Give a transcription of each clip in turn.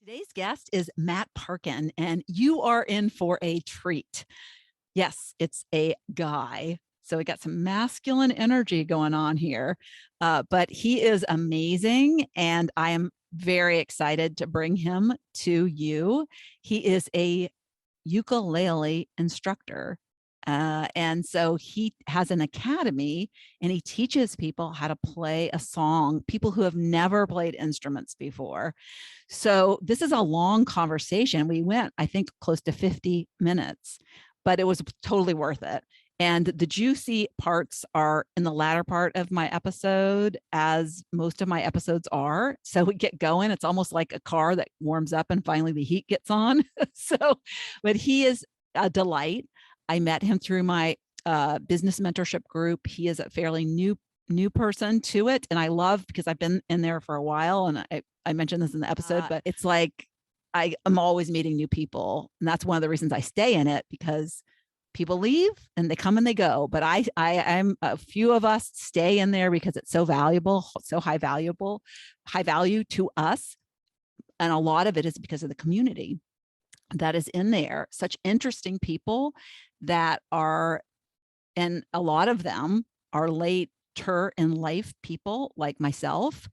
Today's guest is Matt Parkin, and you are in for a treat. Yes, it's a guy. So we got some masculine energy going on here, but he is amazing, and I am very excited to bring him to you. He is a ukulele instructor. And so he has an academy and he teaches people how to play a song, people who have never played instruments before. So this is a long conversation. We went, I think, close to 50 minutes, but it was totally worth it. And the juicy parts are in the latter part of my episode, as most of my episodes are. So we get going. It's almost like a car that warms up and finally the heat gets on. So, but he is a delight. I met him through my business mentorship group. He is a fairly new person to it, and I love because I've been in there for a while, and I mentioned this in the episode, but it's like I'm always meeting new people, and that's one of the reasons I stay in it, because people leave and they come and they go, but I'm a few of us stay in there because it's so valuable, so high value to us, and a lot of it is because of the community that is in there. Such interesting people that are, and a lot of them are later in life people like myself,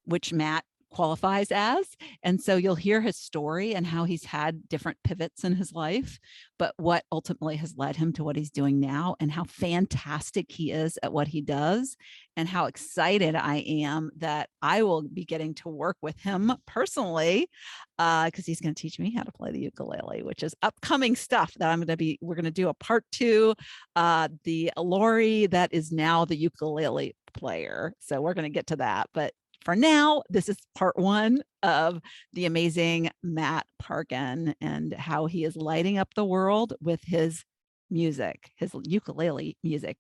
which Matt qualifies as. And so you'll hear his story and how he's had different pivots in his life, but what ultimately has led him to what he's doing now, and how fantastic he is at what he does, and how excited I am that I will be getting to work with him personally, because he's going to teach me how to play the ukulele, which is upcoming stuff that we're going to do a part two. The Lori that is now the ukulele player. So we're going to get to that. But for now, this is part one of the amazing Matt Parkin and how he is lighting up the world with his music, his ukulele music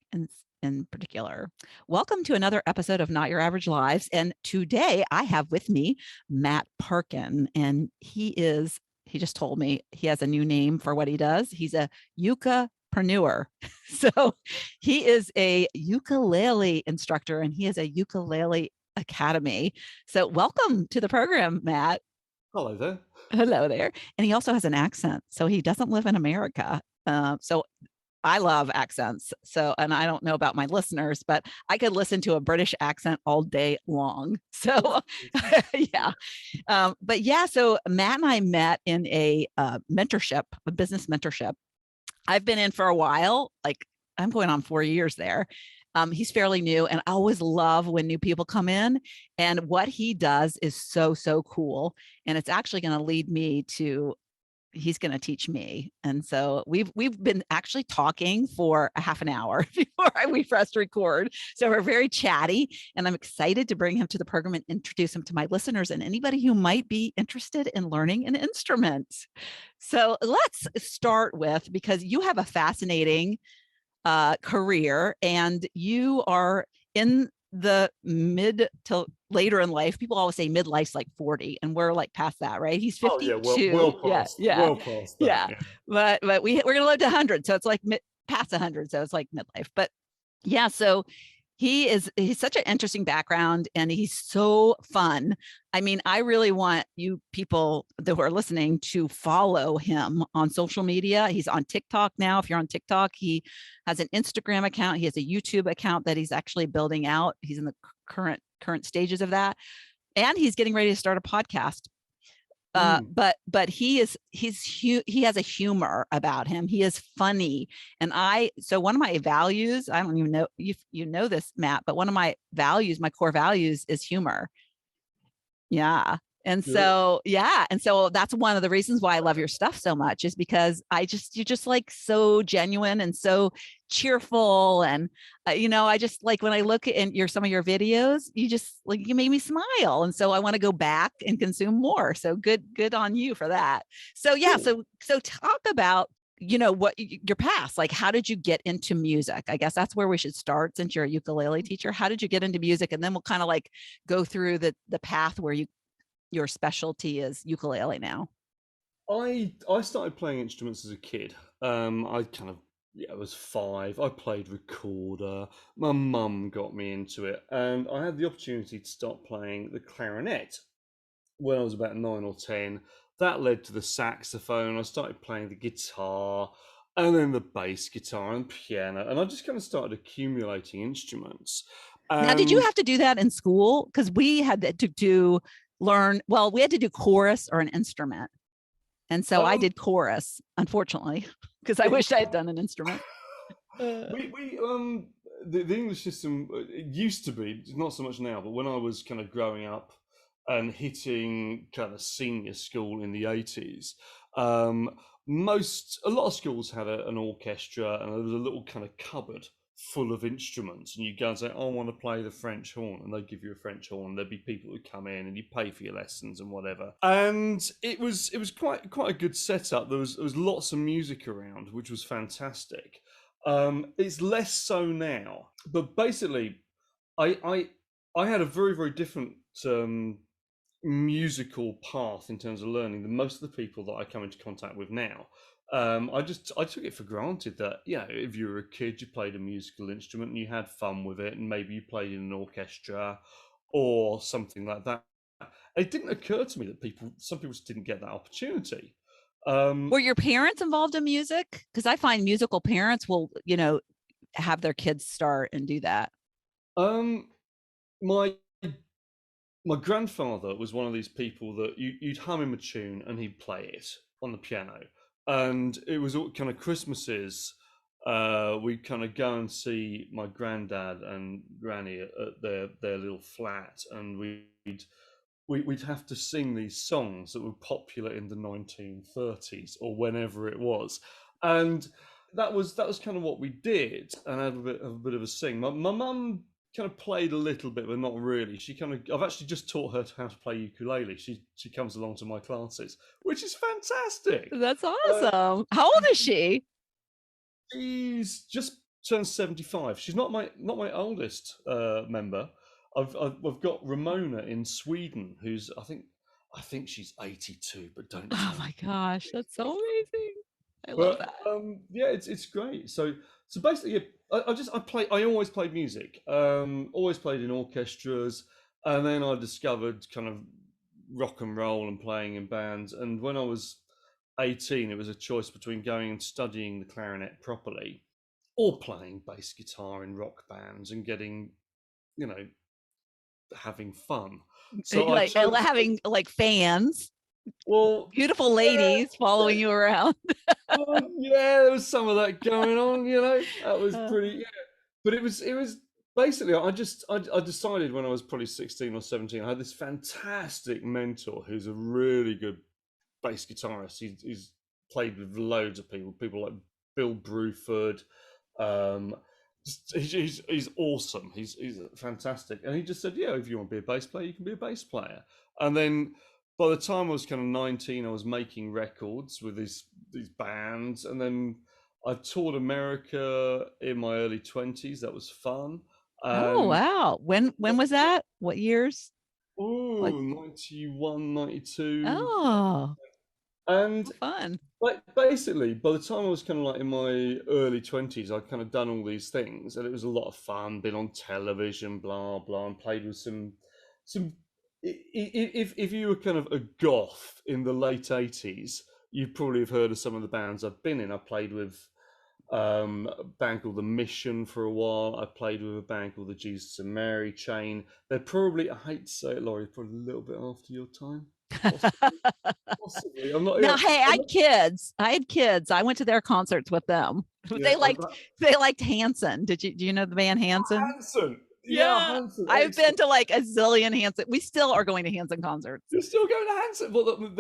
in particular. Welcome to another episode of Not Your Average Lives. And today I have with me Matt Parkin, and he just told me he has a new name for what he does. He's a yuka-preneur. So he is a ukulele instructor, and he is a ukulele academy. So welcome to the program, Matt. Hello there. Hello there. And he also has an accent, so he doesn't live in America. So I love accents. So, and I don't know about my listeners, but I could listen to a British accent all day long. So, yeah. But yeah, so Matt and I met in a business mentorship. I've been in for a while, like I'm going on 4 years there. He's fairly new, and I always love when new people come in. And what he does is so, so cool. And it's actually going to lead me to, he's going to teach me. And so we've been actually talking for a half an hour before we pressed record. So we're very chatty, and I'm excited to bring him to the program and introduce him to my listeners and anybody who might be interested in learning an instrument. So let's start with, because you have a fascinating career, and you are in the mid to later in life. People always say midlife's like 40, and we're like past that, right? He's Oh yeah, well 52. Yeah, past, yeah, well past that. yeah. Yeah. But we're gonna live to 100, so it's like past 100, so it's like midlife. But yeah, so he's such an interesting background, and he's so fun. I mean, I really want you people that are listening to follow him on social media. He's on TikTok now. If you're on TikTok, he has an Instagram account, he has a YouTube account that he's actually building out. He's in the current stages of that, and he's getting ready to start a podcast. Mm. But he has a humor about him. He is funny. And so one of my values, I don't even know if you know this, Matt, but one of my values, my core values, is humor. Yeah. And Good. so, yeah. And so that's one of the reasons why I love your stuff so much, is because you're just like so genuine and so cheerful. And, I just like when I look at some of your videos, you just like, you made me smile. And so I want to go back and consume more. So good on you for that. So, yeah. Cool. So talk about, what your past, like, how did you get into music? I guess that's where we should start, since you're a ukulele teacher. How did you get into music? And then we'll kind of like go through the path where your specialty is ukulele now. I started playing instruments as a kid. I kind of I was 5. I played recorder. My mum got me into it, and I had the opportunity to start playing the clarinet. when I was about 9 or 10. That led to the saxophone. I started playing the guitar, and then the bass guitar and piano, and I just kind of started accumulating instruments. Now, did you And have to do that in school? Because we had to do learn, well, we had to do chorus or an instrument. And so I um, did chorus, unfortunately, because I it, wish I had done an instrument. we the English system, it used to be, not so much now, but when I was kind of growing up and hitting kind of senior school in the 80s, um, a lot of schools had an orchestra, and there was a little kind of cupboard full of instruments, and you go and say, "Oh, I want to play the French horn," and they give you a French horn. There'd be people who come in, and you pay for your lessons and whatever. And it was quite a good setup. There was lots of music around, which was fantastic. It's less so now, but basically, I I I had a very different musical path in terms of learning than most of the people that I come into contact with now. I took it for granted that, if you were a kid, you played a musical instrument and you had fun with it, and maybe you played in an orchestra or something like that. It didn't occur to me that some people just didn't get that opportunity. Were Um, your parents involved in music? Because I find musical parents will, have their kids start and do that. um, my my grandfather was one of these people that you'd hum him a tune and he'd play it on the piano. And it was all kind of Christmases. We'd kind of go and see my granddad and granny at their little flat, and we'd have to sing these songs that were popular in the 1930s or whenever it was. And that was kind of what we did, and had a bit of a sing. My mum kind of played a little bit, but not really. I've actually just taught her how to play ukulele. She comes along to my classes, which is fantastic. That's Uh, awesome. How old is she? she's just turned 75. She's not my oldest member. I've got Ramona in Sweden, who's I think she's 82, but don't Oh tell me. my gosh, that's so amazing. I love But that. yeah, it's great. So basically, yeah, I always played music. Always played in orchestras, and then I discovered kind of rock and roll and playing in bands. And when I was 18, it was a choice between going and studying the clarinet properly, or playing bass guitar in rock bands and getting, you know, having fun. So I Like chose. having like fans, Well, beautiful ladies yeah, following you around. well, yeah, there was some of that going on. That was Uh, pretty. Yeah, but it was basically, I decided when I was probably 16 or 17. I had this fantastic mentor who's a really good bass guitarist. He's played with loads of people like Bill Bruford. Um, he's awesome. He's fantastic, and he just said, "Yeah, if you want to be a bass player, you can be a bass player." And then by the time I was kind of 19, I was making records with these bands, and then I toured America in my early 20s. That was fun, oh and wow. When was that? What years? Like 91, 92. oh, And how fun. like basically, by the time I was kind of like in my early 20s, I'd kind of done all these things, and it was a lot of fun. Been on television, blah blah, and played with some. If you were kind of a goth in the late 80s, you probably have heard of some of the bands I've been in. I played with a band called The Mission for a while. I played with a band called the Jesus and Mary Chain. They're probably, I hate to say it, Laurie, probably a little bit after your time, possibly. Possibly. I'm not. Now, Yeah. hey, I had kids. I went to their concerts with them. Yeah. They liked they liked Hanson. Do you know the band Hanson? Hanson. Yeah, Yeah. Hanson. I've been Excellent. to like a zillion Hanson. We still are going to Hanson concerts. You're still going to Hanson. Well,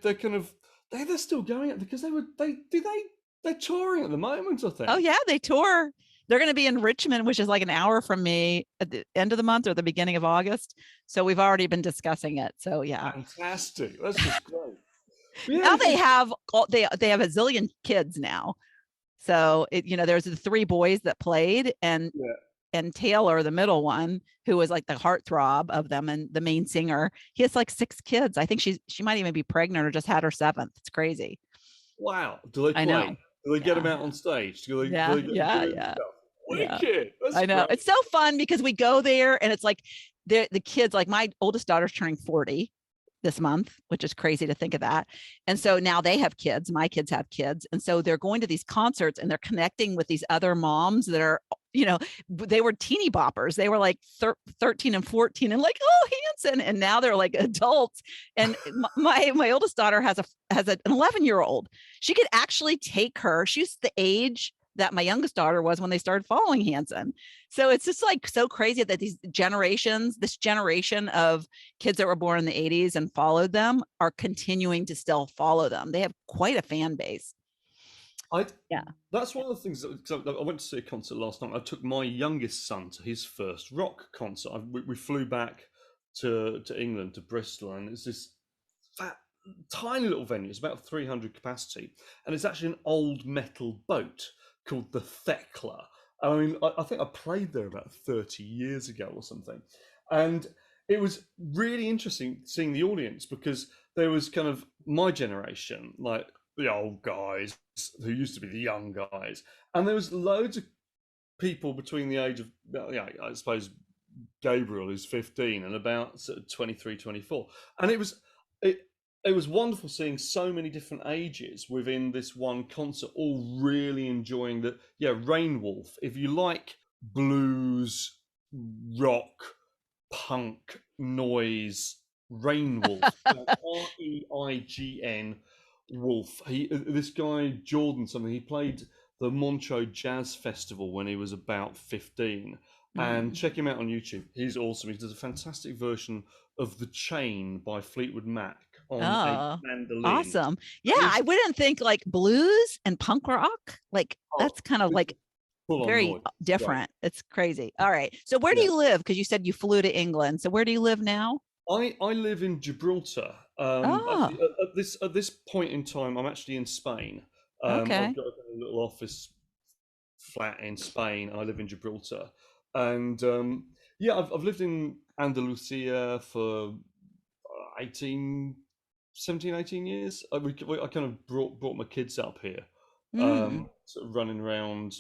they're kind of they're still going because they're touring at the moment. I Oh think. yeah, they tour. They're going to be in Richmond, which is like an hour from me at the end of the month or the beginning of August. So we've already been discussing it. So yeah. Fantastic. That's just great. But yeah, Now they have they have a zillion kids now. So there's the three boys that played, yeah. and Taylor, the middle one, who was like the heartthrob of them and the main singer, he has like six kids. I think she might even be pregnant or just had her seventh. It's crazy. Wow. Do they I play? know. Do they get them Yeah. out on stage? Do Yeah. they get them Yeah. doing Yeah. stuff? Yeah. Wicked. That's I know. great. It's so fun because we go there and it's like the kids, like my oldest daughter's turning 40. this month, which is crazy to think of that. And so now they have kids, my kids have kids. And so they're going to these concerts and they're connecting with these other moms that are, they were teeny boppers. They were like 13 and 14 and like, oh, Hanson. And now they're like adults. And my oldest daughter has an 11-year-old. She could actually take her. She's the age that my youngest daughter was when they started following Hanson. So it's just like so crazy that this generation of kids that were born in the 80s and followed them are continuing to still follow them. They have quite a fan base. I Yeah. That's one of the things that I went to see a concert last night. I took my youngest son to his first rock concert. We flew back to England, to Bristol, and it's this fat, tiny little venue. It's about 300 capacity, and it's actually an old metal boat called the Thekla. I mean, I think I played there about 30 years ago or something, and it was really interesting seeing the audience because there was kind of my generation, like the old guys who used to be the young guys, and there was loads of people between the age of, I suppose Gabriel is 15 and about sort of 23, 24, and it was wonderful seeing so many different ages within this one concert, all really enjoying that. Yeah, Rain Wolf. If you like blues, rock, punk, noise, Rain Wolf, Reign Wolf. This guy Jordan something. He played the Montreux Jazz Festival when he was about 15. And check him out on YouTube. He's awesome. He does a fantastic version of The Chain by Fleetwood Mac on a Oh, mandolin. awesome. Yeah, I wouldn't think like blues and punk rock, like that's kind of like full on very noise. different. Right. It's crazy. All right. So where do you live? Because you said you flew to England. So where do you live now? I live in Gibraltar. Oh, Actually, at this point in time, I'm actually in Spain. I've okay. got a little office flat in Spain, and I live in Gibraltar. And yeah, I've lived in Andalusia for 18, 17, 18 years. I kind of brought my kids up here, Mm. sort of running around,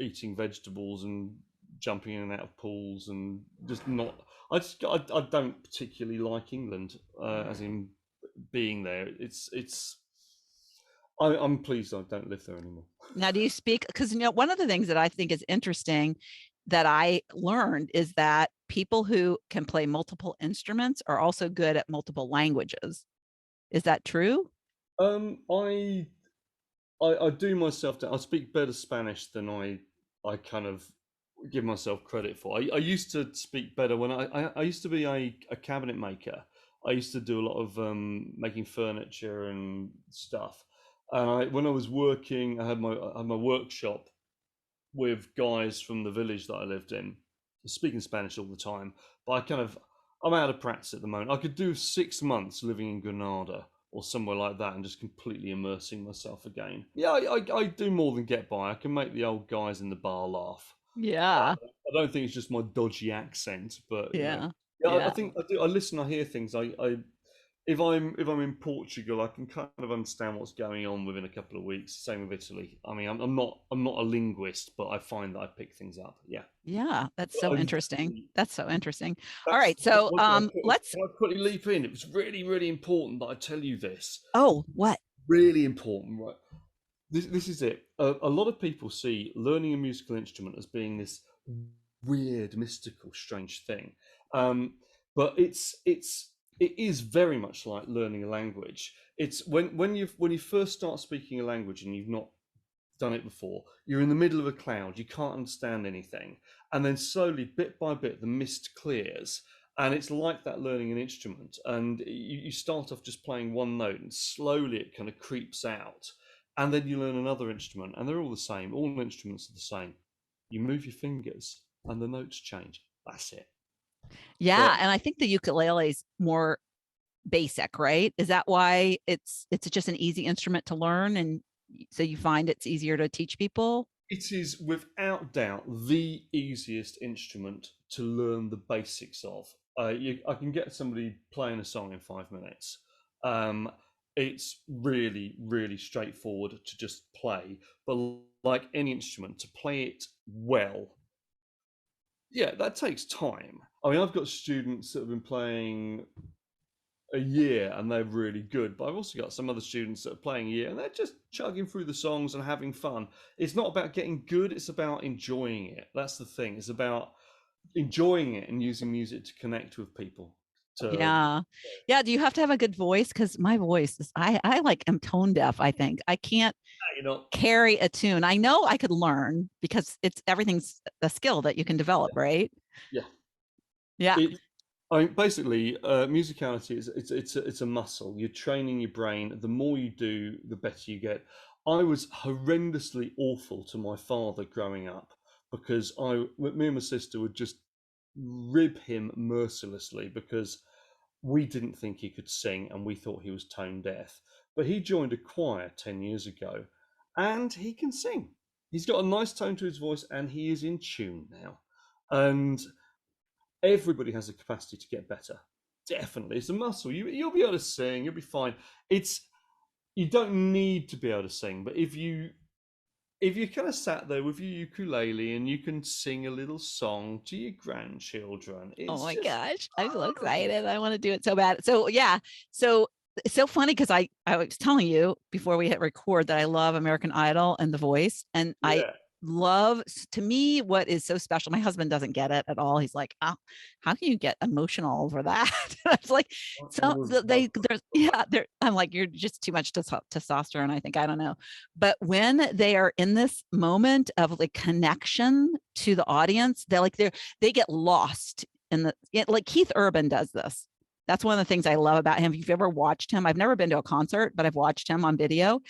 eating vegetables and jumping in and out of pools, and just not. I don't particularly like England, as in being there. I'm pleased I don't live there anymore. Now, do you speak? Because one of the things that I think is interesting that I learned is that people who can play multiple instruments are also good at multiple languages. Is that true? Um, I I do myself down. I speak better Spanish than I kind of give myself credit for. I used to speak better when I used to be a cabinet maker. I used to do a lot of making furniture and stuff. And when I was working, I had my workshop with guys from the village that I lived in, speaking Spanish all the time. But I'm out of practice at the moment. I could do 6 months living in Granada or somewhere like that and just completely immersing myself again. Yeah, I do more than get by. I can make the old guys in the bar laugh. Yeah. I don't think it's just my dodgy accent, but Yeah. yeah, I Yeah. think I do. I listen, I hear things. If I'm in Portugal, I can kind of understand what's going on within a couple of weeks. Same with Italy. I mean, I'm not a linguist, but I find that I pick things up. Yeah. Yeah. That's so interesting. That's so interesting. All That's right. So let's can I quickly leap in? It was really, really important that I tell you this. oh, what? Really important, right? This is it. A lot of people see learning a musical instrument as being this weird, mystical, strange thing, but it is very much like learning a language. It's when you first start speaking a language and you've not done it before, you're in the middle of a cloud, you can't understand anything, and then slowly, bit by bit, the mist clears. And it's like that learning an instrument. And you start off just playing one note, and slowly it kind of creeps out. And then you learn another instrument, and they're all the same. All instruments are the same. You move your fingers, and the notes change. That's it. Yeah. But And I think the ukulele is more basic, right? Is that why it's just an easy instrument to learn and so you find it's easier to teach people? it is without doubt the easiest instrument to learn the basics of. I can get somebody playing a song in 5 minutes. Um, it's really, really straightforward to just play. But like any instrument, to play it well, yeah, that takes time. I mean, I've got students that have been playing a year and they're really good. But I've also got some other students that are playing a year and they're just chugging through the songs and having fun. It's not about getting good, it's about enjoying it. That's the thing. It's about enjoying it and using music to connect with people. To Yeah. Yeah. Do you have to have a good voice? Because my voice is, I like am tone deaf, I think. I can't you know, carry a tune. I know I could learn because everything's a skill that you can develop, right? yeah. Yeah. It I mean, basically, musicality is it's a muscle. You're training your brain. The more you do, the better you get. I was horrendously awful to my father growing up because me and my sister would just rib him mercilessly because we didn't think he could sing and we thought he was tone deaf. But he joined a choir 10 years ago, and he can sing. He's got a nice tone to his voice, and he is in tune now. And everybody has the capacity to get better. Definitely, it's a muscle. You'll be able to sing. You'll be fine. It's you don't need to be able to sing, but if you kind of sat there with your ukulele and you can sing a little song to your grandchildren, Oh it's my just gosh. I'm so fun. excited. I want to do it so bad. So yeah. So it's so funny because I was telling you before we hit record that I love American Idol and The Voice. And I Yeah, love, to me, what is so special. My husband doesn't get it at all. He's like, oh, how can you get emotional over that? I was like, I so always love there's, yeah, there, I'm like, you're just too much testosterone, I think. I don't know. But when they are in this moment of like connection to the audience, they get lost in like Keith Urban does this. That's one of the things I love about him. If you've ever watched him, I've never been to a concert, but I've watched him on video.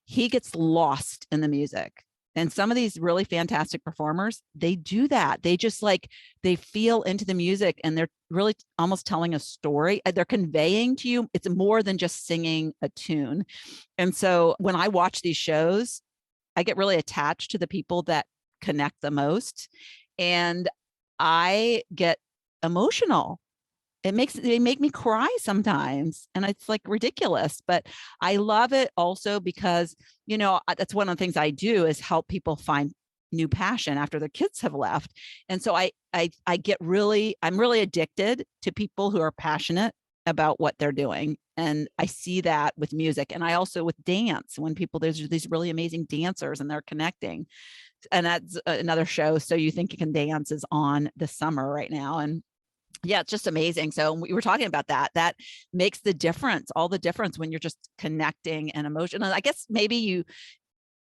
He gets lost in the music. And some of these really fantastic performers, they do that. They just like, they feel into the music and they're really almost telling a story. They're conveying to you, it's more than just singing a tune. And so when I watch these shows, I get really attached to the people that connect the most. And I get emotional. They make me cry sometimes, and it's like ridiculous, but I love it also because, that's one of the things I do is help people find new passion after their kids have left. And so I'm really addicted to people who are passionate about what they're doing. And I see that with music, and I also with dance, when there's these really amazing dancers and they're connecting. And that's another show, So You Think You Can Dance, is on this summer right now. And yeah, it's just amazing. So we were talking about that makes the difference, all the difference, when you're just connecting and emotion. And I guess maybe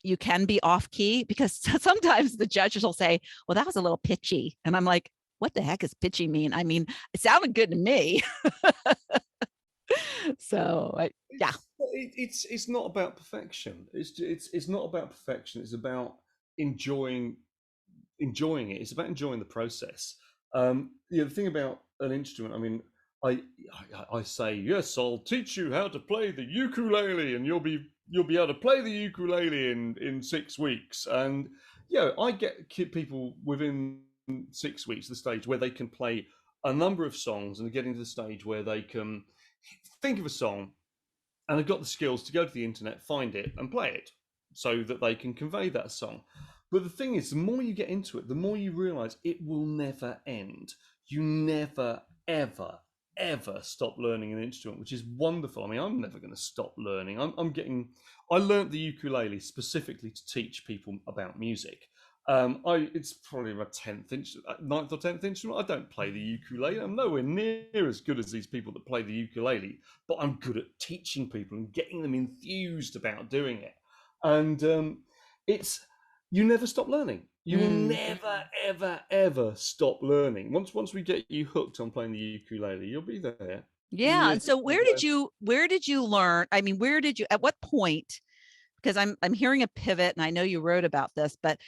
you can be off key, because sometimes the judges will say, well, that was a little pitchy, and I'm like, what the heck does pitchy mean? I mean, it sounded good to me. Yeah. it's not about perfection. It's not about perfection. It's about enjoying enjoying it. It's about enjoying the process. The thing about an instrument, I mean, I, I say yes, I'll teach you how to play the ukulele, and you'll be able to play the ukulele in 6 weeks. And I get people within 6 weeks the stage where they can play a number of songs and getting to the stage where they can think of a song and have got the skills to go to the internet, find it, and play it so that they can convey that song. But the thing is, the more you get into it, the more you realize it will never end. You never, ever, ever stop learning an instrument, which is wonderful. I mean, I'm never going to stop learning. I learned the ukulele specifically to teach people about music. It's probably my ninth or tenth instrument. I don't play the ukulele. I'm nowhere near as good as these people that play the ukulele, but I'm good at teaching people and getting them enthused about doing it. And it's you never stop learning. You will Mm. never, ever, ever stop learning. Once we get you hooked on playing the ukulele, you'll be there. Yeah. You'll And so be there. where did you learn? I mean, at what point, because I'm hearing a pivot, and I know you wrote about this, but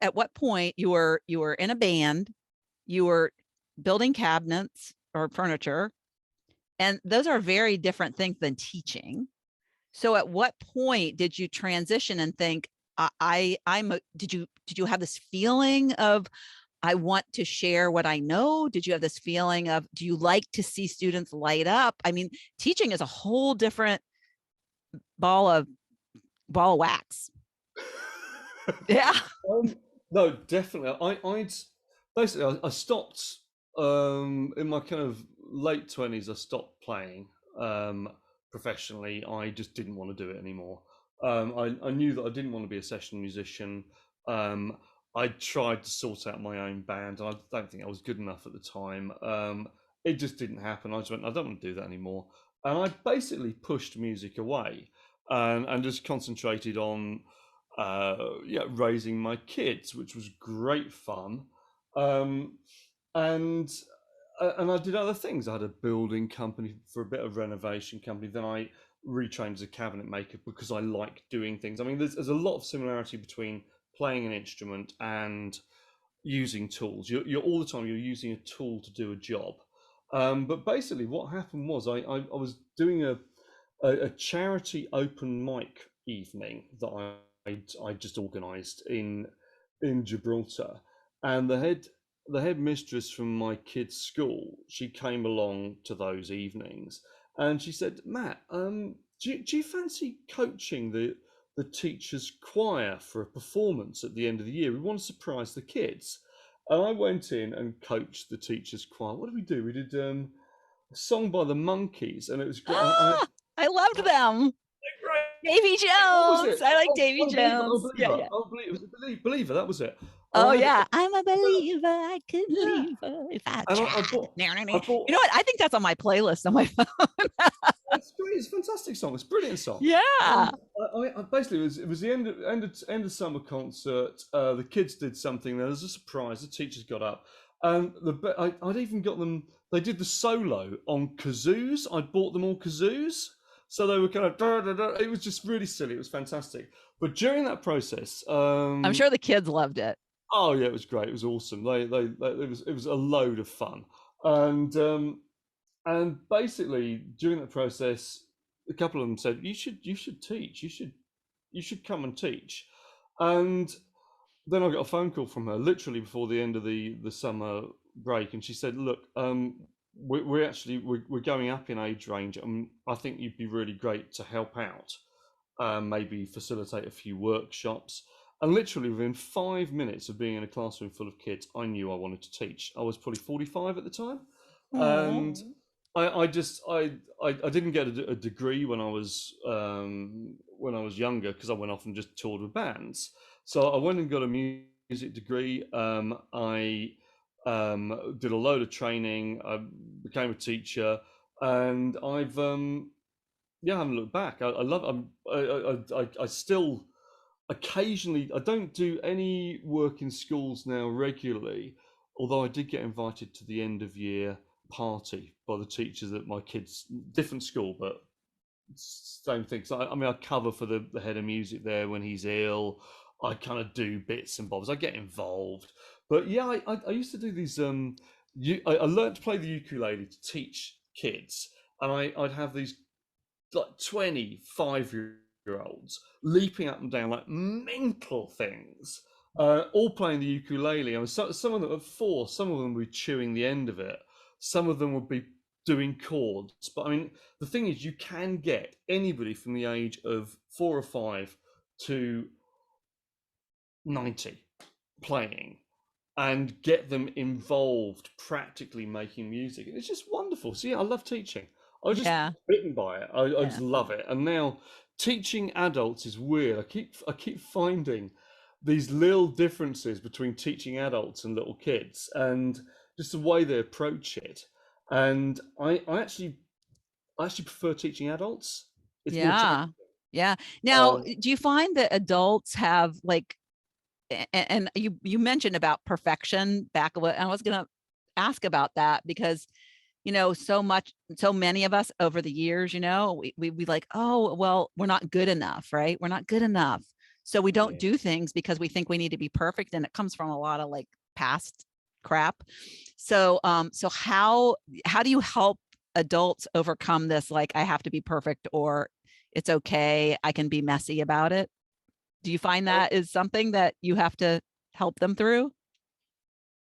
at what point you were in a band, you were building cabinets or furniture, and those are very different things than teaching. So at what point did you transition and think, did you have this feeling of, I want to share what I know? Did you have this feeling of, do you like to see students light up? I mean, teaching is a whole different ball of wax. Yeah. No, definitely. I'd basically I stopped in my kind of late 20s. I stopped playing, professionally, I just didn't want to do it anymore. I knew that I didn't want to be a session musician. I tried to sort out my own band, and I don't think I was good enough at the time. It just didn't happen. I just went, I don't want to do that anymore. And I basically pushed music away and just concentrated on raising my kids, which was great fun. Um, and and I did other things. I had a building company for a bit of renovation company. Then I retrained as a cabinet maker because I like doing things. I mean, there's a lot of similarity between playing an instrument and using tools. You're all the time you're using a tool to do a job. But basically, what happened was I was doing a charity open mic evening that I just organised in Gibraltar, and the head mistress from my kids' school, she came along to those evenings, and she said, Matt, do you fancy coaching the teachers' choir for a performance at the end of the year? We want to surprise the kids. And I went in and coached the teachers' choir. What did we do? We did a song by the Monkeys, and it was great. Ah, I loved them. Davy What was Jones. it? I like Oh, Davy Unbeliever, Jones. Yeah, Unbeliever, yeah. Unbeliever. It was Believer. That was it. And Oh I had, yeah. I'm a believer. I could yeah, leave her if I and I tried. bought, You I know bought. what? I think that's on my playlist on my phone. It's great. It's a fantastic song. It's a brilliant song. Yeah. And I basically it was the end of summer concert. The kids did something. There was a surprise. The teachers got up, and I'd even got them. They did the solo on kazoos. I bought them all kazoos, so they were kind of. Da, da, da. It was just really silly. It was fantastic. But during that process, I'm sure the kids loved it. oh yeah, it was great. It was awesome. It was a load of fun, and basically during that process, a couple of them said, "You should teach. You should come and teach." And then I got a phone call from her literally before the end of the summer break, and she said, "Look, we're going up in age range, and I think you'd be really great to help out, maybe facilitate a few workshops." And literally within 5 minutes of being in a classroom full of kids, I knew I wanted to teach. I was probably 45 at the time, and Oh. I didn't get a degree when I was younger because I went off and just toured with bands. So I went and got a music degree. I did a load of training. I became a teacher, and I haven't looked back. I love. I still occasionally. I don't do any work in schools now regularly, although I did get invited to the end of year party by the teachers at my kids' different school, but same thing. So I mean, I cover for the head of music there when he's ill. I kind of do bits and bobs. I get involved, but yeah, I used to do these. I learned to play the ukulele to teach kids, and I'd have these like 25-year olds leaping up and down like mental things, all playing the ukulele. I mean, some of them at four, some of them would be chewing the end of it, some of them would be doing chords. But I mean, the thing is, you can get anybody from the age of 4 or 5 to 90 playing and get them involved practically making music. And it's just wonderful. So yeah, I love teaching. I was just Yeah. bitten by it. I Yeah. just love it. And now teaching adults is weird. I keep finding these little differences between teaching adults and little kids and just the way they approach it. And I actually prefer teaching adults. It's more Yeah. challenging. Yeah. Now, Um, do you find that adults have like, and you mentioned about perfection back of what I was going to ask about that because so many of us over the years, we like, oh, well, we're not good enough, right? We're not good enough. So we don't yeah. do things because we think we need to be perfect. And it comes from a lot of like past crap. So how do you help adults overcome this? Like, I have to be perfect or it's okay. I can be messy about it. Do you find that is something that you have to help them through?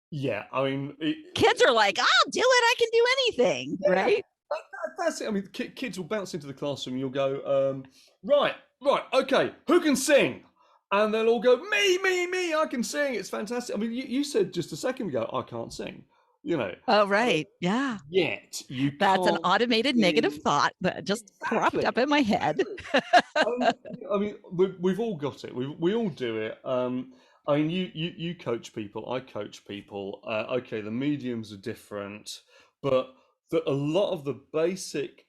Yeah, I mean, Kids are like, I'll do it. I can do anything, yeah, right? that's it. I mean, kids will bounce into the classroom. You'll go, right, right, okay. Who can sing? And they'll all go, me, me, me. I can sing. It's fantastic. I mean, you said just a second ago, I can't sing. you know. Oh, Uh, right. Yeah. Yet you That's an can't automated negative see thought that just cropped up exactly, in my head. exactly. And, I mean, we've all got it. We all do it. I mean, you coach people. I coach people. Okay, the mediums are different, but a lot of the basic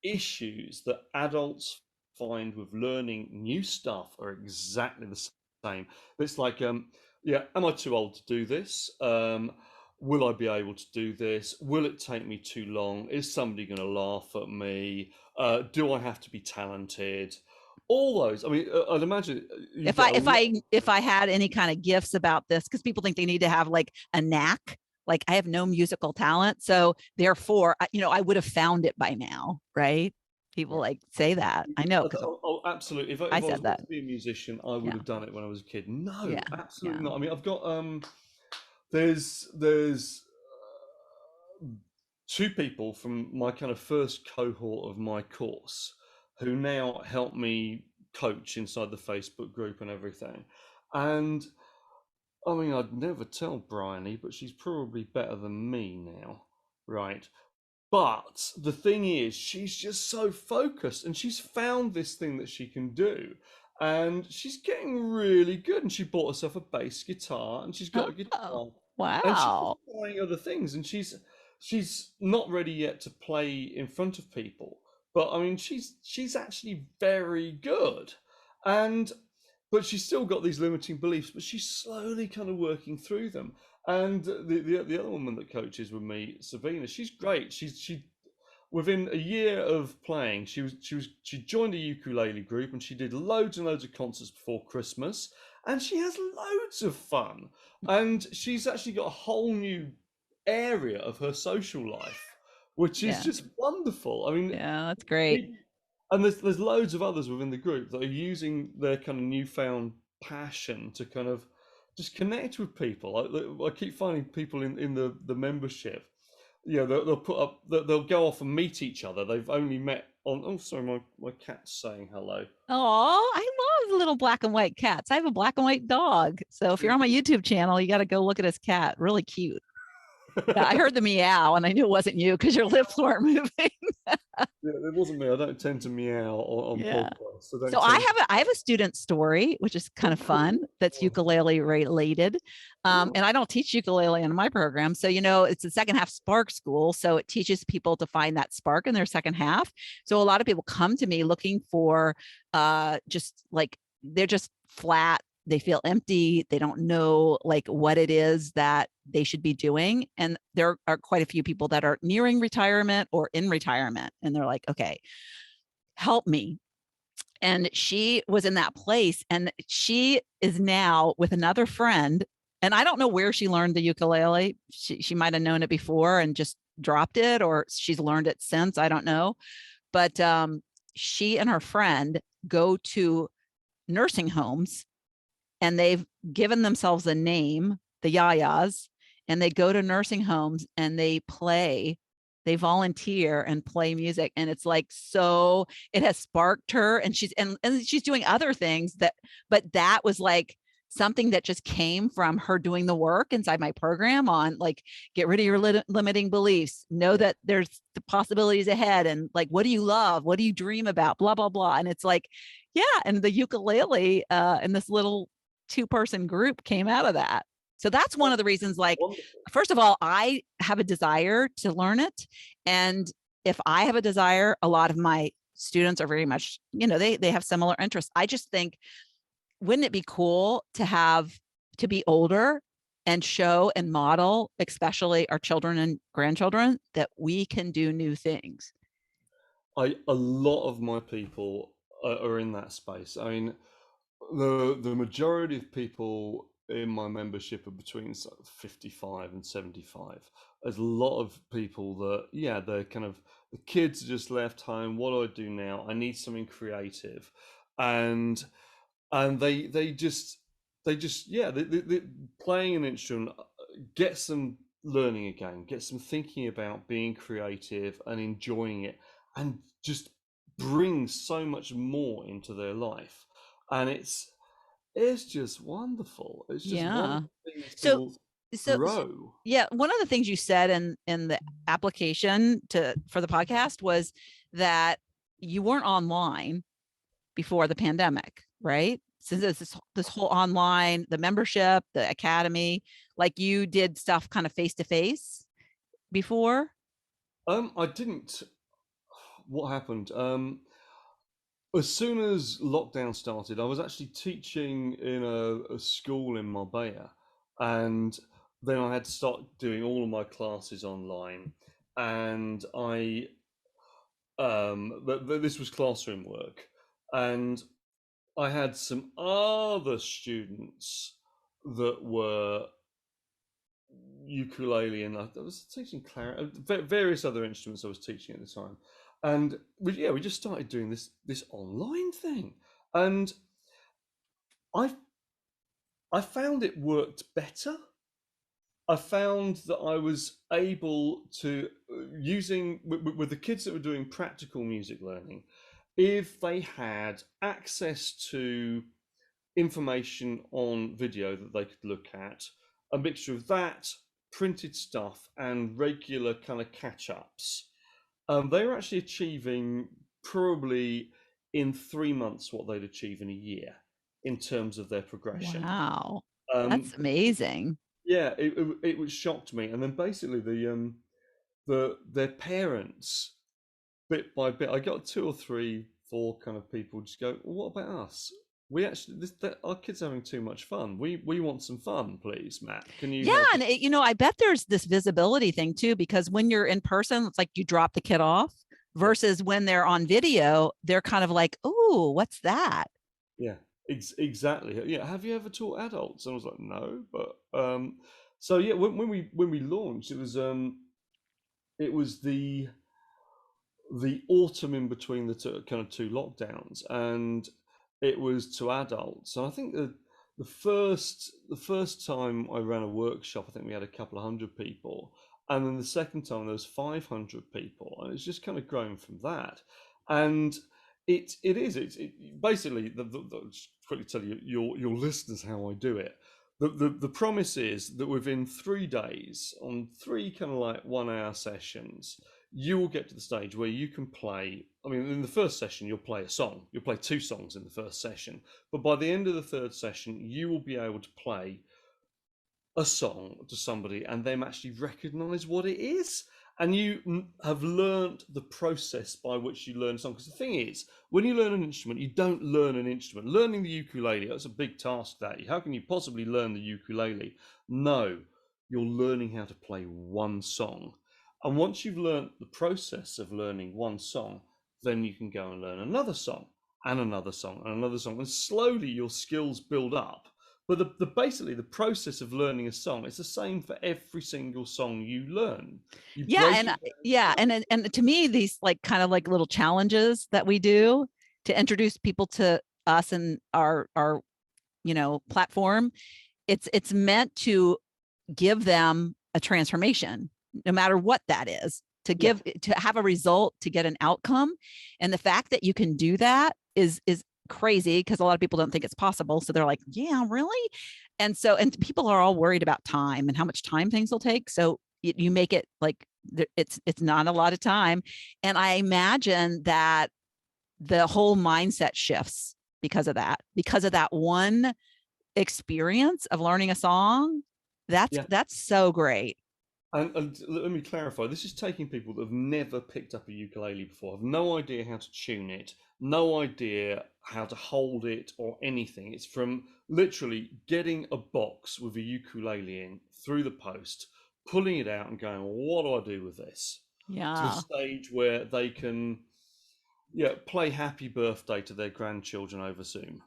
issues that adults find with learning new stuff are exactly the same. It's like, yeah, am I too old to do this? Will I be able to do this? Will it take me too long? Is somebody going to laugh at me? Do I have to be talented? All those. I mean, I'd imagine you if get I a if lot. I if I had any kind of gifts about this, because people think they need to have like a knack. Like I have no musical talent, so therefore, I would have found it by now, right? People like say that. I know because Oh, absolutely. I If I was said meant that. to be a musician, I would Yeah, have done it when I was a kid. No, yeah, absolutely yeah. not. I mean, I've got there's two people from my kind of first cohort of my course who now help me coach inside the Facebook group and everything. And I mean, I'd never tell Bryony, but she's probably better than me now, right? But the thing is, she's just so focused and she's found this thing that she can do. And she's getting really good. And she bought herself a bass guitar and she's got a Oh, guitar. And she's just wow. trying other things. And she's not ready yet to play in front of people. But I mean she's actually very good. And but she's still got these limiting beliefs, but she's slowly kind of working through them. And the other woman that coaches with me, Savina, she's great. She within a year of playing, she joined a ukulele group and she did loads and loads of concerts before Christmas, and she has loads of fun. And she's actually got a whole new area of her social life, which is Yeah, just wonderful. I mean, yeah, that's great. and there's loads of others within the group that are using their kind of newfound passion to kind of just connect with people. I keep finding people in the membership. Yeah, they'll put up. They'll go off and meet each other. They've only met on. Oh, sorry, my cat's saying hello. Oh, I love little black and white cats. I have a black and white dog. So if you're on my YouTube channel, you got to go look at his cat. Really cute. Yeah, I heard the meow and I knew it wasn't you because your lips weren't moving. Yeah, it wasn't me. I don't tend to meow on Yeah. podcasts. I So don't I tend have a student story, which is kind to. of fun. That's Oh, ukulele related, cool. and I don't teach ukulele in my program. So it's the second half spark school, so it teaches people to find that spark in their second half. So a lot of people come to me looking for just like they're just flat. They feel empty. They don't know like what it is that they should be doing. And there are quite a few people that are nearing retirement or in retirement, and they're like, okay, help me. And she was in that place, and she is now with another friend, and I don't know where she learned the ukulele. She might have known it before and just dropped it, or she's learned it since, I don't know. But she and her friend go to nursing homes, and they've given themselves a name, the Yayas, and they go to nursing homes and they volunteer and play music. And it's like, so it has sparked her, and she's doing other things but that was like something that just came from her doing the work inside my program on like, get rid of your limiting beliefs, know that there's the possibilities ahead, and like, what do you love, what do you dream about, blah blah blah. And it's like, yeah, and the ukulele and this little two-person group came out of that. So that's one of the reasons, like, Wonderful. first of all, I have a desire to learn it. And if I have a desire, a lot of my students are very much, they have similar interests. I just think, wouldn't it be cool to be older and show and model, especially our children and grandchildren, that we can do new things? A lot of my people are in that space. I mean, the majority of people in my membership are between sort of 55 and 75. There's a lot of people that, yeah, they're kind of, the kids just left home. What do I do now? I need something creative. And they just yeah, playing an instrument gets them learning again, gets them thinking about being creative and enjoying it, and just brings so much more into their life. And it's just wonderful. It's just Yeah. wonderful things So to. grow. Yeah, one of the things you said in the application for the podcast was that you weren't online before the pandemic, right? Since this whole online, the membership, the academy, like you did stuff kind of face to face before. I didn't. What happened? As soon as lockdown started, I was actually teaching in a school in Marbella, and then I had to start doing all of my classes online, and this was classroom work, and I had some other students that were ukulele, and I was teaching various other instruments I was teaching at the time, and we just started doing this online thing, and I I found it worked better. I found that I was able to using with the kids that were doing practical music learning, if they had access to information on video that they could look at, a mixture of that, printed stuff, and regular kind of catch ups. They were actually achieving probably in 3 months what they'd achieve in a year in terms of their progression. Wow, Um, that's amazing. yeah, it was shocked me, and then basically their parents, bit by bit, I got two or three, four kind of people just go, well, what about us? We actually, our kids are having too much fun. We want some fun, please, Matt. Can you Yeah, help and us? I bet there's this visibility thing too, because when you're in person, it's like you drop the kid off Yeah, versus when they're on video, they're kind of like, "Oh, what's that?" yeah, exactly. Yeah, have you ever taught adults? And I was like, no, but so yeah, when we launched, it was the autumn in between the two lockdowns, and it was to adults. And I think the first time I ran a workshop, I think we had a couple of hundred people, and then the second time there was 500 people, and it's just kind of grown from that. And basically just quickly tell you your listeners how I do it. The promise is that within 3 days, on three kind of like 1 hour sessions, you will get to the stage where you can play. I mean, in the first session, you'll play a song. You'll play two songs in the first session. But by the end of the third session, you will be able to play a song to somebody and them actually recognize what it is. And you have learned the process by which you learn a song. Because the thing is, when you learn an instrument, you don't learn an instrument. Learning the ukulele, that's a big task. How can you possibly learn the ukulele? No, you're learning how to play one song. And once you've learned the process of learning one song, then you can go and learn another song and another song and another song. And slowly your skills build up. But basically the process of learning a song is the same for every single song you learn. You Yeah, break and it down. yeah, and to me, these like kind of like little challenges that we do to introduce people to us and our platform, it's meant to give them a transformation, no matter what that is, Yeah, to have a result, to get an outcome. And the fact that you can do that is crazy, because a lot of people don't think it's possible. So they're like, yeah, really? And people are all worried about time and how much time things will take. So you make it like it's not a lot of time. And I imagine that the whole mindset shifts because of that one experience of learning a song. yeah. That's so great. And let me clarify, this is taking people that have never picked up a ukulele before, have no idea how to tune it, no idea how to hold it or anything. It's from literally getting a box with a ukulele in through the post, pulling it out and going, what do I do with this? To the Yeah. stage where they can, yeah, play happy birthday to their grandchildren over Zoom,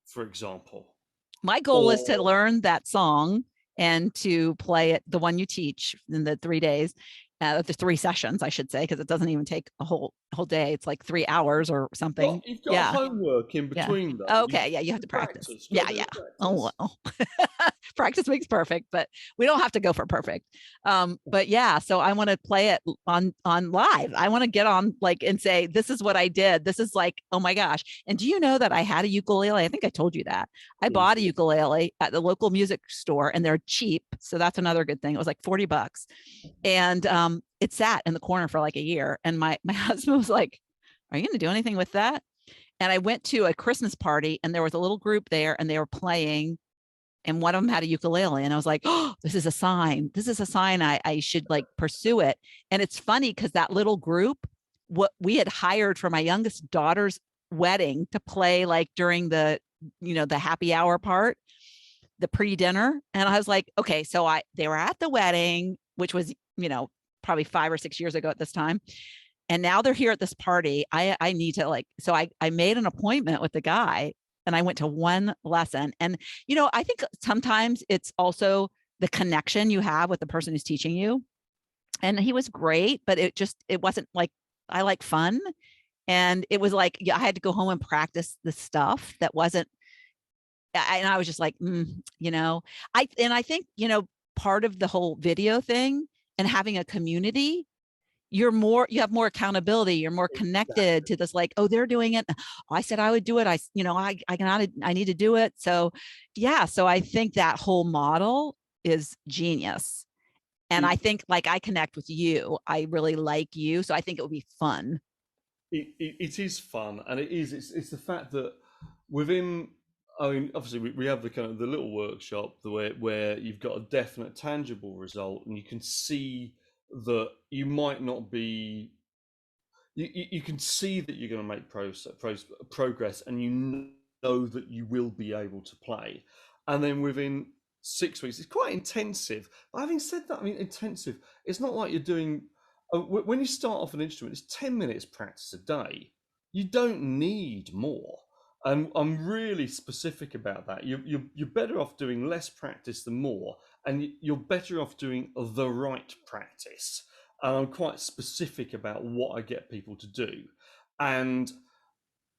for example. My goal is to Or learn that song and to play it, the one you teach in the 3 days, The 3 sessions, I should say, because it doesn't even take a whole day. It's like 3 hours or something. You've got Yeah. homework in Yeah. between though. Okay. Yeah. You have The to practice. practice. You Yeah. got to do Yeah. the Oh, practice. well. Practice makes perfect, but we don't have to go for perfect. But yeah, so I want to play it on live. I want to get on like and say, this is what I did. This is like, oh my gosh. And do you know that I had a ukulele? I think I told you that. I Yeah, you bought a did. ukulele at the local music store and they're cheap. So that's another good thing. It was like $40. And it sat in the corner for like a year. And my husband was like, are you going to do anything with that? And I went to a Christmas party and there was a little group there and they were playing and one of them had a ukulele and I was like, oh, this is a sign. This is a sign I should like pursue it. And it's funny because that little group, what we had hired for my youngest daughter's wedding to play like during the, the happy hour part, the pre-dinner. And I was like, okay, so they were at the wedding, which was, probably 5 or 6 years ago at this time. And now they're here at this party. I need to like, so I made an appointment with the guy and I went to one lesson. And, I think sometimes it's also the connection you have with the person who's teaching you. And he was great, but it wasn't like, I like fun. And it was like, yeah, I had to go home and practice the stuff that wasn't, and I was just like, I think, part of the whole video thing and having a community, you have more accountability. You're more connected Exactly. to this, like, oh, they're doing it. Oh, I said I would do it. I need to do it. So yeah. So I think that whole model is genius. And I It, think like I connect with you. I really like you. So I think it would be fun. it is fun, and it's the fact that within, I mean, obviously we have the kind of the little workshop the way where you've got a definite tangible result and you can see that you might not be, you can see that you're going to make progress, and you know that you will be able to play. And then within 6 weeks, it's quite intensive. But having said that, I mean, intensive, it's not like you're doing, when you start off an instrument, it's 10 minutes practice a day. You don't need more. And I'm really specific about that. You're better off doing less practice than more, and you're better off doing the right practice. And I'm quite specific about what I get people to do. And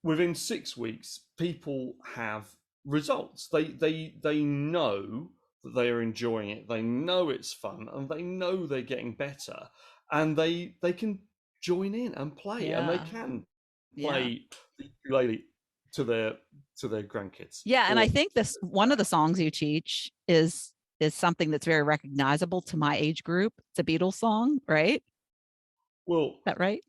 within 6 weeks, people have results. They know that they are enjoying it. They know it's fun, and they know they're getting better. And they can join in and play, and they Yeah. can Yeah. play the ukulele to their grandkids. Yeah. And I Or think this one of the songs you teach is something that's very recognizable to my age group. It's a Beatles song, right? Is well, that right?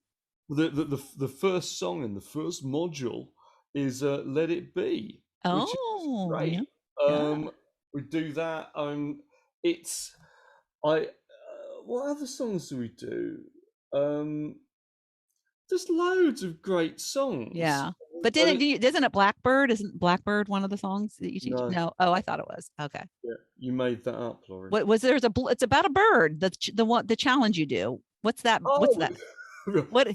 the first song in the first module is "Let It Be," which is Oh, yeah. great. Yeah. We do that. It's I. What other songs do we do? Um, there's loads of great songs. Yeah. But And it, isn't it Blackbird? Isn't Blackbird one of the songs that you teach? no, No. Oh, I thought it was. Okay. yeah, you made that up, Laurie. What was there's a it's about a bird. That's the challenge you do. What's that? What's Oh, that? What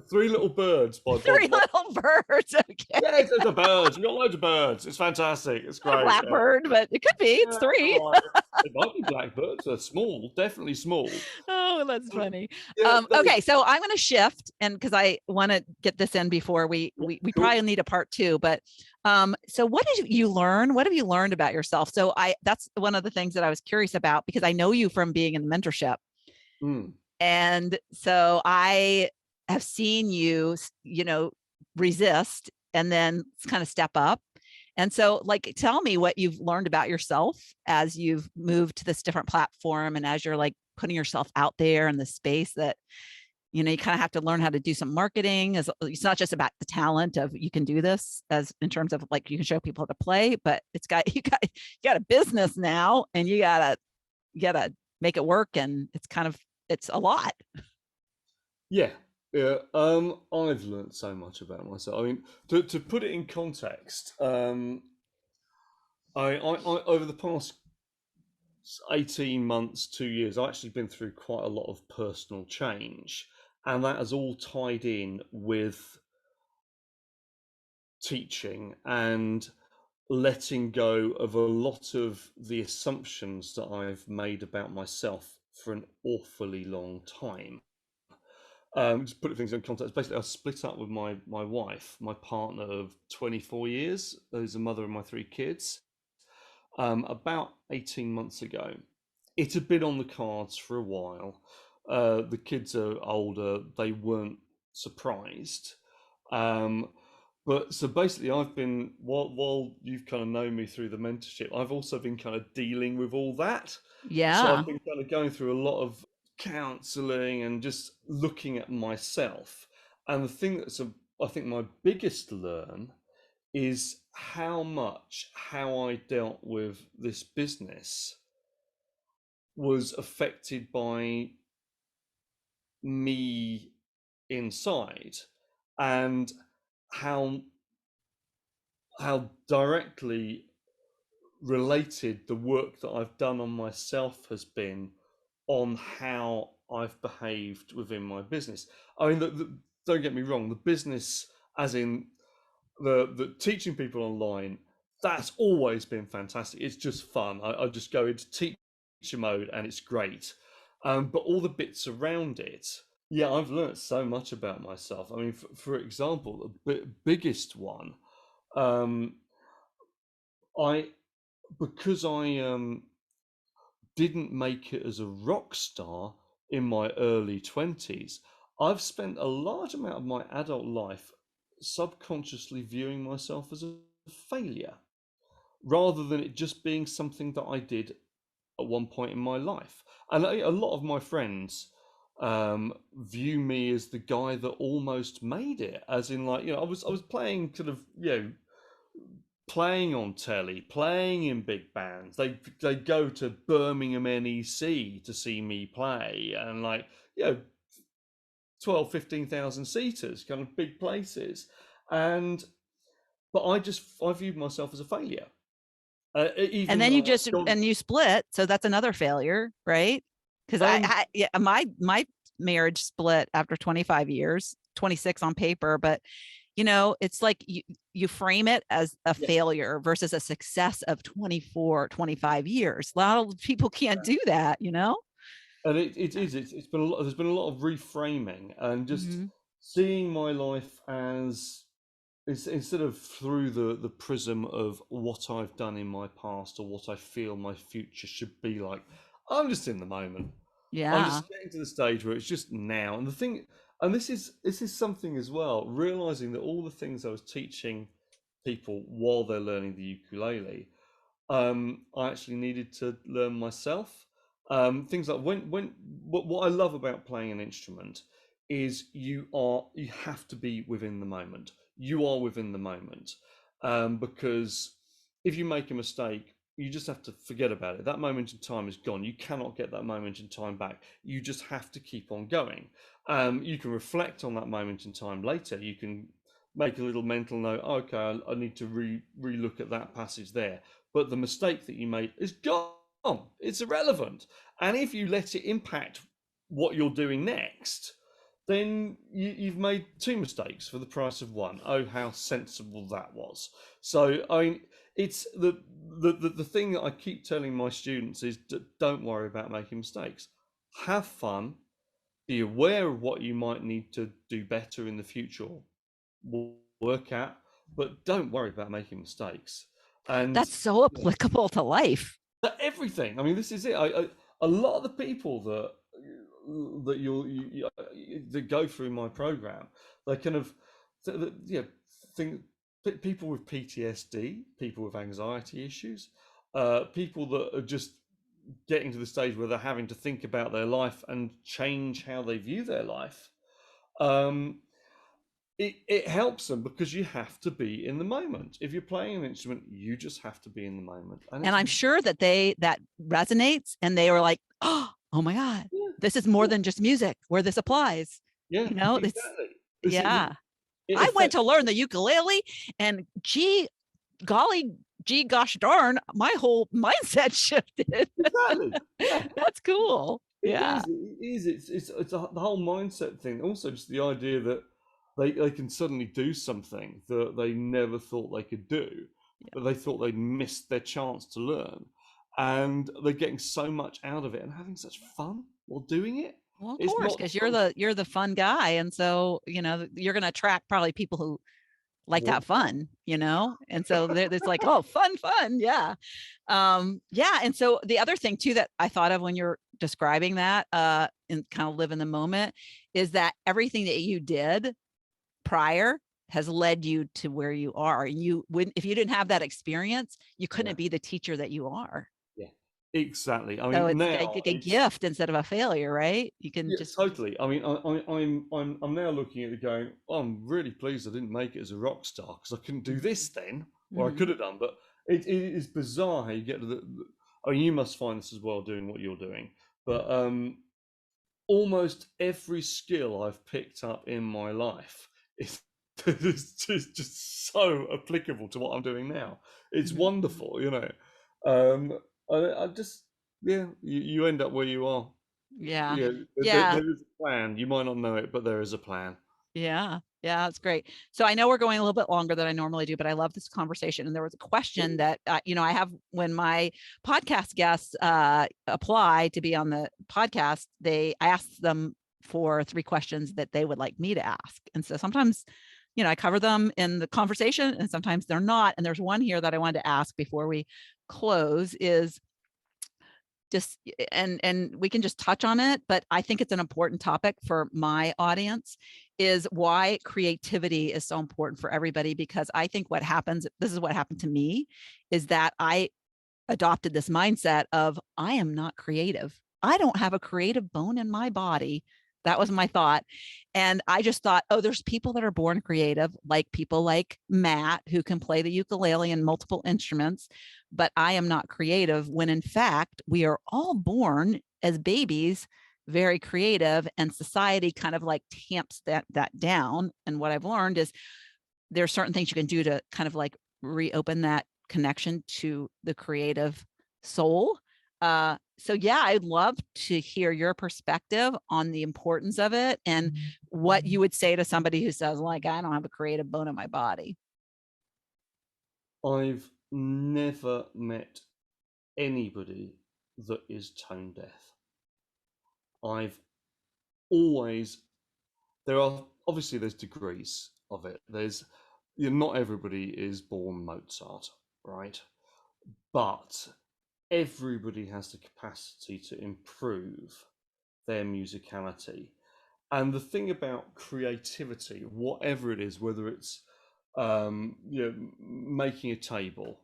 three little birds by Bob. three little birds. Okay. Yeah, it's a birds. We've got loads of birds. It's fantastic. It's Not a great. Yeah. blackbird, but it could be. It's Yeah, three. all right. It might be blackbirds. They're small, definitely small. Oh, that's Um, funny. yeah, Okay, so I'm going to shift, and because I want to get this in before we cool. probably need a part two. But so what did you learn? What have you learned about yourself? So that's one of the things that I was curious about because I know you from being in the mentorship, Mm. and so I have seen you, resist and then kind of step up. And so, like, tell me what you've learned about yourself as you've moved to this different platform and as you're like putting yourself out there in the space that, you kind of have to learn how to do some marketing. It's not just about the talent of you can do this as in terms of like you can show people how to play, but you got a business now and you gotta make it work. And it's a lot. Yeah, yeah. I've learned so much about myself. I mean, to put it in context, I over the past 18 months, 2 years, I've actually been through quite a lot of personal change, and that has all tied in with teaching and letting go of a lot of the assumptions that I've made about myself for an awfully long time. Just putting things in context. Basically, I split up with my wife, my partner of 24 years, who's the mother of my three kids, about 18 months ago. It had been on the cards for a while. The kids are older; they weren't surprised. Um, but so basically, I've been while you've kind of known me through the mentorship, I've also been kind of dealing with all that. So Yeah. I've been kind of going through a lot of counselling and just looking at myself. And the thing I think my biggest learn is how I dealt with this business was affected by me inside, and how directly related the work that I've done on myself has been on how I've behaved within my business. I mean, don't get me wrong, the business, as in the teaching people online, that's always been fantastic. It's just fun. I just go into teacher mode and it's great. But all the bits around it, yeah, I've learned so much about myself. I mean, for example, the biggest one, um, I because I didn't make it as a rock star in my early 20s, I've spent a large amount of my adult life subconsciously viewing myself as a failure rather than it just being something that I did at one point in my life. And a lot of my friends view me as the guy that almost made it, as in, like, I was playing sort of, playing on telly, playing in big bands. They go to Birmingham NEC to see me play, and, like, 12, 15,000 seaters, kind of big places. And but I viewed myself as a failure, And even then though I've gone. you split, so that's another failure, right? Because Um, yeah, my marriage split after 25 years, 26 on paper, but it's like you frame it as a yeah, failure versus a success of 24, 25 years. A lot of people can't do that. and it is. It's been a lot. There's been a lot of reframing and just Mm-hmm. seeing my life as instead of through the prism of what I've done in my past or what I feel my future should be like. I'm just in the moment. I'm Yeah. just getting to the stage where it's just now. And the thing, and this is something as well, realizing that all the things I was teaching people while they're learning the ukulele, I actually needed to learn myself. Things like what I love about playing an instrument is you have to be within the moment. You are within the moment, because if you make a mistake, you just have to forget about it. That moment in time is gone. You cannot get that moment in time back. You just have to keep on going. You can reflect on that moment in time later. You can make a little mental note. Oh, okay, I need to re-look at that passage there, but the mistake that you made is gone. It's irrelevant. And if you let it impact what you're doing next, then you've made two mistakes for the price of one. Oh, how sensible that was. So, I mean, it's the thing that I keep telling my students is don't worry about making mistakes. Have fun. Be aware of what you might need to do better in the future, work at, but don't worry about making mistakes. And That's so applicable to life. everything. I mean, this is it. A lot of the people that that go through my program, they kind of, think people with PTSD, people with anxiety issues, people that are just getting to the stage where they're having to think about their life and change how they view their life. Um, it helps them because you have to be in the moment. If you're playing an instrument, you just have to be in the moment, and And it's I'm sure that that resonates and they were like, oh my God, yeah, this is more yeah, than just music where this applies. yeah, It's, exactly. yeah. It I went affects to learn the ukulele and golly, gosh darn, my whole mindset shifted. exactly. Yeah, That's cool. it Yeah. is. It is. The whole mindset thing. Also, just the idea that they can suddenly do something that they never thought they could do, Yeah. but they thought they'd missed their chance to learn. and they're getting so much out of it and having such fun while doing it. Well, of It's course, not because some you're the fun guy, and so you're going to attract probably people who like that what fun, and so it's like, oh, fun, yeah. Yeah, and so the other thing too that I thought of when you're describing that, and kind of live in the moment, is that everything that you did prior has led you to where you are. And you wouldn't, if you didn't have that experience, you yeah, couldn't be the teacher that you are. yeah, exactly. I So mean, it's now like a it's gift instead of a failure, right? You can yeah, just, totally. I mean, I'm now looking at it going, oh, I'm really pleased I didn't make it as a rock star because I couldn't do this then, or I mm-hmm. could have done. But it is bizarre how you get to I mean, you must find this as well doing what you're doing. But almost every skill I've picked up in my life is just so applicable to what I'm doing now. It's Mm-hmm. wonderful, you know. Um, I just yeah, you end up where you are. Yeah. Yeah, Yeah. there is a plan. You might not know it, but there is a plan. Yeah. Yeah. It's great. So I know we're going a little bit longer than I normally do, but I love this conversation. And there was a question that, I have when my podcast guests apply to be on the podcast, I ask them for 3 questions that they would like me to ask. And so sometimes, I cover them in the conversation and sometimes they're not. And there's one here that I wanted to ask before we close is, just and we can just touch on it, but I think it's an important topic for my audience, is why creativity is so important for everybody. Because I think this is what happened to me, is that I adopted this mindset of, I am not creative. I don't have a creative bone in my body. That was my thought. And I just thought, oh, there's people that are born creative, like people like Matt, who can play the ukulele and multiple instruments, but I am not creative, when in fact, we are all born as babies very creative, and society kind of like tamps that down. And what I've learned is there are certain things you can do to kind of like reopen that connection to the creative soul. So yeah, I'd love to hear your perspective on the importance of it and what you would say to somebody who says, like, I don't have a creative bone in my body. I've never met anybody that is tone deaf. I've always there are obviously there's degrees of it. Not everybody is born Mozart, right? But everybody has the capacity to improve their musicality. And the thing about creativity, whatever it is, whether it's making a table,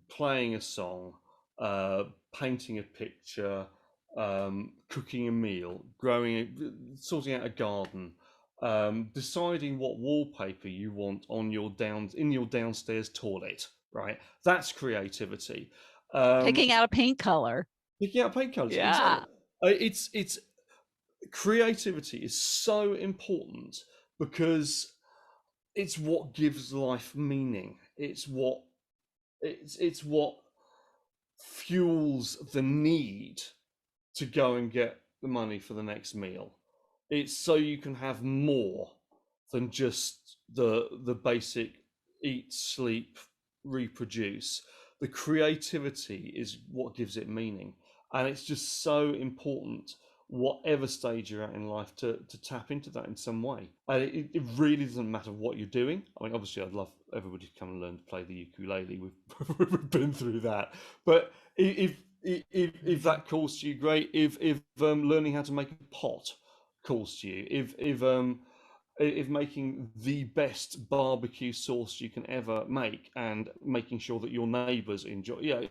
playing a song, painting a picture, cooking a meal, sorting out a garden, deciding what wallpaper you want on in your downstairs toilet, right? That's creativity. Picking out a paint color. Picking out paint colors, exactly. Yeah. It's creativity is so important because it's what gives life meaning. It's what fuels the need to go and get the money for the next meal. It's so you can have more than just the basic eat, sleep, reproduce. The creativity is what gives it meaning. And it's just so important, whatever stage you're at in life, to tap into that in some way. And it really doesn't matter what you're doing. I mean, obviously, I'd love everybody to come and learn to play the ukulele. We've been through that. But if that calls to you, great. If learning how to make a pot calls to you, if making the best barbecue sauce you can ever make and making sure that your neighbors enjoy, yeah,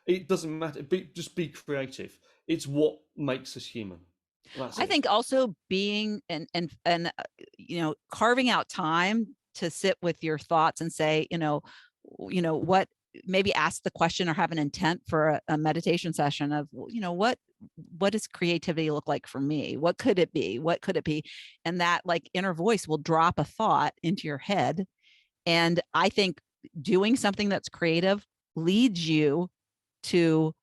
it doesn't matter. Just be creative. It's what makes us human. That's I it. think also being and carving out time to sit with your thoughts and say, what, maybe ask the question or have an intent for a meditation session of, what does creativity look like for me? What could it be? What could it be? And that like inner voice will drop a thought into your head. And I think doing something that's creative leads you to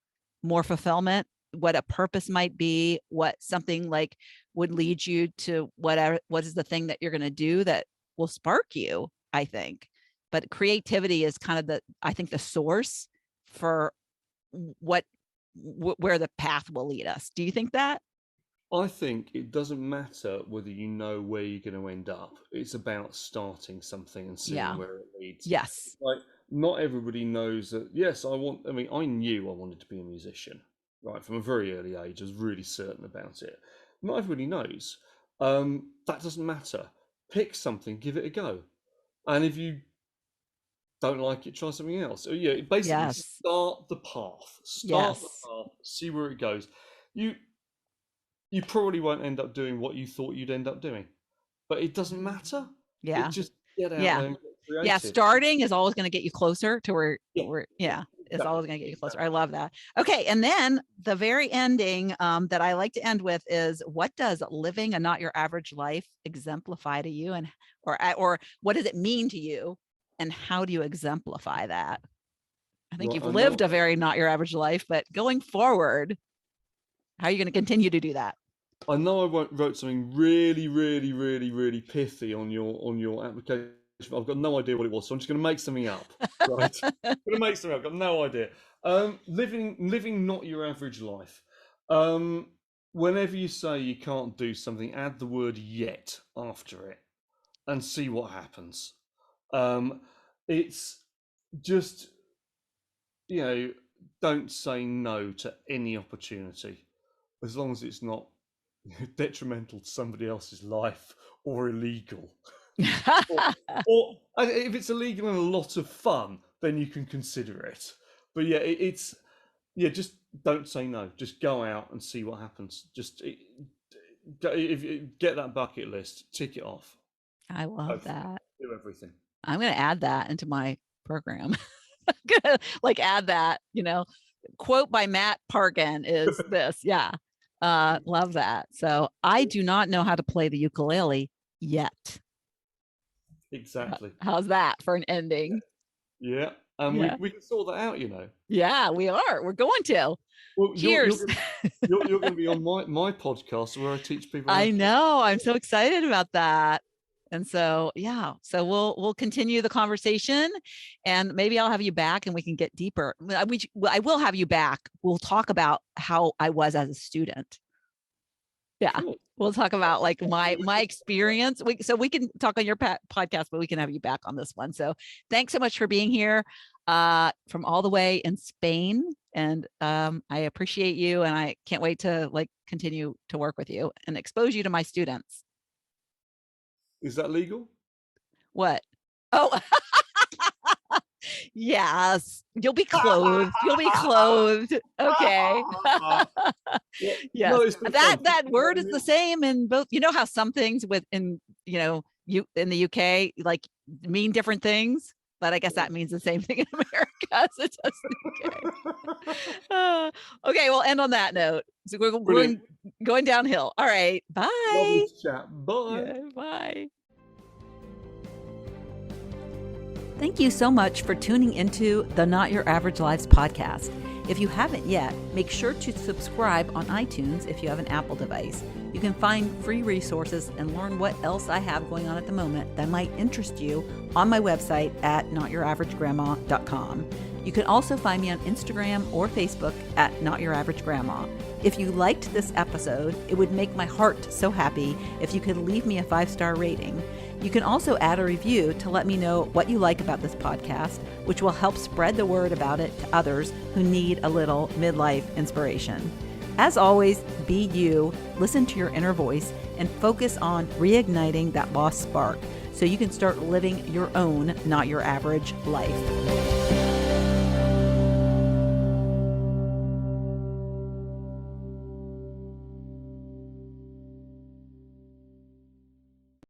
more fulfillment, what a purpose might be, what something like would lead you to whatever, what is the thing that you're going to do that will spark you, I think. But creativity is kind of I think the source for where the path will lead us. Do you think that? I think it doesn't matter whether you know where you're going to end up. It's about starting something and seeing Yeah. where it leads. Yes. Like, not everybody knows that. Yes, I knew I wanted to be a musician, right, from a very early age. I was really certain about it. Not everybody knows. That doesn't matter. Pick something, give it a go, and if you don't like it, try something else. So, yeah, basically Yes. start the path. Start the Yes. path. See where it goes. You probably won't end up doing what you thought you'd end up doing, but it doesn't matter. Yeah. It just get out Yeah. there and get Yeah. creative. Starting is always going to get you closer to Yeah, yeah, it's exactly, always going to get you closer. I love that. Okay. And then the very ending that I like to end with is, what does living a not your average life exemplify to you? And, or what does it mean to you? And how do you exemplify that? I think Right, you've I lived know. a very not your average life, but going forward, how are you going to continue to do that? I know I wrote something really, really, really, really pithy on your application. I've got no idea what it was, so I'm just going to make something up. Right, I'm going to make something up. I've got no idea. Living not your average life. Whenever you say you can't do something, add the word "yet" after it, and see what happens. It's just, don't say no to any opportunity, as long as it's not detrimental to somebody else's life or illegal. or if it's illegal and a lot of fun, then you can consider it. But yeah, just don't say no. Just go out and see what happens. Get that bucket list, tick it off. I love that. Do everything. I'm going to add that into my program. Like, add that, quote by Matt Parkin is this. Yeah. Love that. So I do not know how to play the ukulele yet. Exactly. How's that for an ending? Yeah. And Yeah. we can sort that out, Yeah, we are. We're going to. Well, Cheers. You're going to be on my podcast where I teach people. I know. I'm so excited about that. And so, yeah, so we'll continue the conversation, and maybe I'll have you back and we can get deeper. I will have you back. We'll talk about how I was as a student. Yeah. Cool. We'll talk about like my experience. So we can talk on your podcast, but we can have you back on this one. So thanks so much for being here from all the way in Spain. And I appreciate you, and I can't wait to continue to work with you and expose you to my students. Is that legal? What? Oh, yes. You'll be clothed. You'll be clothed. Okay. Yes. No, that word is the same in both. You know how some things in the UK mean different things, but I guess that means the same thing in America as it does in the UK. Okay, we'll end on that note. So we're going downhill. All right. Bye. Lovely chat. Bye. Yeah, bye. Thank you so much for tuning into the Not Your Average Lives podcast. If you haven't yet, make sure to subscribe on iTunes if you have an Apple device. You can find free resources and learn what else I have going on at the moment that might interest you on my website at notyouraverage.grandma.com. You can also find me on Instagram or Facebook at Not Your Average Grandma. If you liked this episode, it would make my heart so happy if you could leave me a 5-star rating. You can also add a review to let me know what you like about this podcast, which will help spread the word about it to others who need a little midlife inspiration. As always, be you, listen to your inner voice, and focus on reigniting that lost spark so you can start living your own, not your average life.